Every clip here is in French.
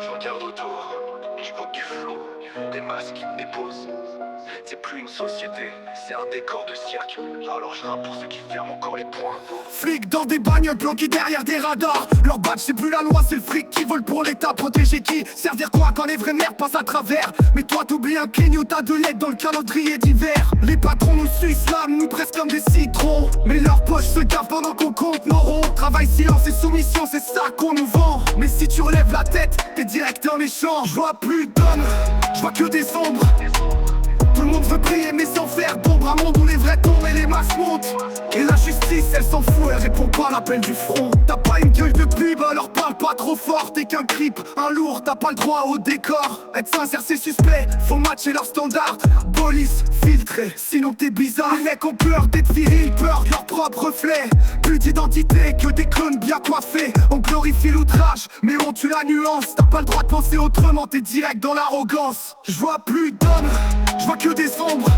Je regarde autour, je vois du flou, des masques, des poses. C'est plus une société, c'est un décor de cirque. Alors je rappe pour ceux qui ferment encore les poings. Flics dans des bagnoles bloqués derrière des radars. Leur badge c'est plus la loi, c'est le fric qui vole pour l'état. Protéger qui? Servir quoi quand les vraies mères passent à travers? Mais toi t'oublies un clignotant de LED dans le calendrier d'hiver. Les patrons nous sucent l'âme, nous pressent comme des citrons. Mais leurs poches se gavent pendant qu'on compte nos ronds. Travail, silence et soumission, c'est ça qu'on nous vend. Mais si tu relèves la tête, t'es direct un méchant. Je vois plus d'hommes, je vois que des ombres. Tout le monde veut briller mais sans faire d'ombre. Un monde où les vrais tombent et les masses montent. Et la justice elle s'en fout, elle répond pas à l'appel du front. T'as pas une gueule de pub, alors parle pas trop fort. T'es qu'un creep, un lourd, t'as pas le droit au décor. Être sincère c'est suspect, faut matcher leurs standards. Police filtrée, sinon t'es bizarre. Les mecs ont peur d'être virils, peur de leur propre reflet. Plus d'identité que des clones bien coiffés. On glorifie l'outrage, mais on tue la nuance. T'as pas le droit de penser autrement, t'es direct dans l'arrogance. Je vois plus d'hommes, je vois que des ombres.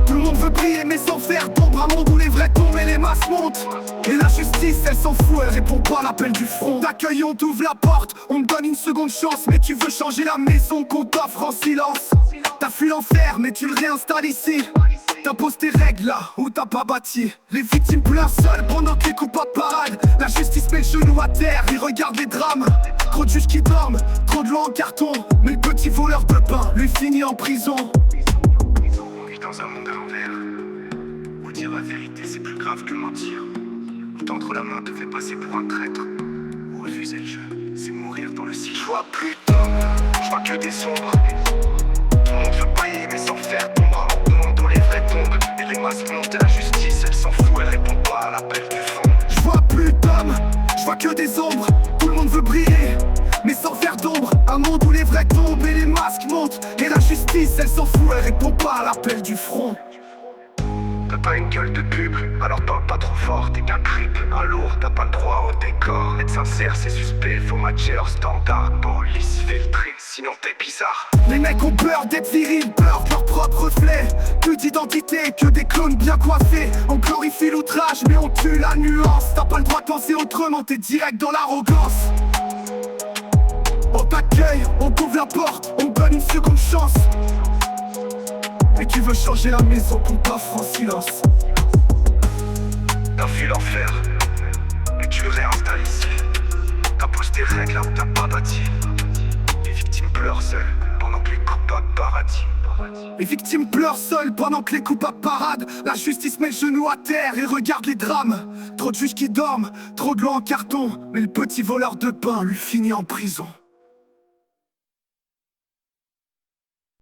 Tout le monde veut briller mais sans faire d'ombre. Un monde où les vrais tombent et les masses montent. Et la justice elle s'en fout, elle répond pas à l'appel du front. D'accueil on t'ouvre la porte, on te donne une seconde chance. Mais tu veux changer la maison qu'on t'offre en silence. T'as fui l'enfer mais tu le réinstalles ici. T'imposes tes règles là où t'as pas bâti. Les victimes pleurent seules pendant que les coupables paradent. La justice met le genou à terre, ils regardent les drames. Trop de juges qui dorment, trop de lois en carton. Mais le petit voleur de pain, lui finit en prison. On vit dans un monde à l'envers, où dire la vérité c'est plus grave que mentir. Où tendre la main te fait passer pour un traître. Où refuser le jeu, c'est mourir dans le ciel. Je vois plus d'hommes, je vois que des ombres. Tout le monde veut briller mais sans faire d'ombre. Un monde où les vrais tombent et les masses montent. Et la justice elle s'en fout, elle répond pas à l'appel du fond. Je vois plus d'hommes, je vois que des ombres. Tout le monde veut briller, mais sans faire d'ombre. Un monde où les vrais tombent et les masques montent. Et la justice elle s'en fout, elle répond pas à l'appel du front. T'as pas une gueule de pub, alors parle pas trop fort. T'es qu'un creep, un lourd, t'as pas le droit au décor. Être sincère c'est suspect, faut matcher leurs standards. Police filtrée, sinon t'es bizarre. Les mecs ont peur d'être virils, peur de leur propre reflet. Plus d'identité que des clones bien coiffés. On glorifie l'outrage mais on tue la nuance. T'as pas le droit de penser autrement, t'es direct dans l'arrogance. On t'accueille, on t'ouvre la porte, on te donne une seconde chance. Et tu veux changer la maison qu'on t'offre en silence. T'as fui l'enfer, mais tu le réinstalles ici. T'imposes tes règles là où t'as pas bâti. Les victimes pleurent seules pendant que les coupables paradis. Les victimes pleurent seules pendant que les coupables paradent. La justice met le genou à terre et regarde les drames. Trop de juges qui dorment, trop de lois en carton. Mais le petit voleur de pain lui finit en prison.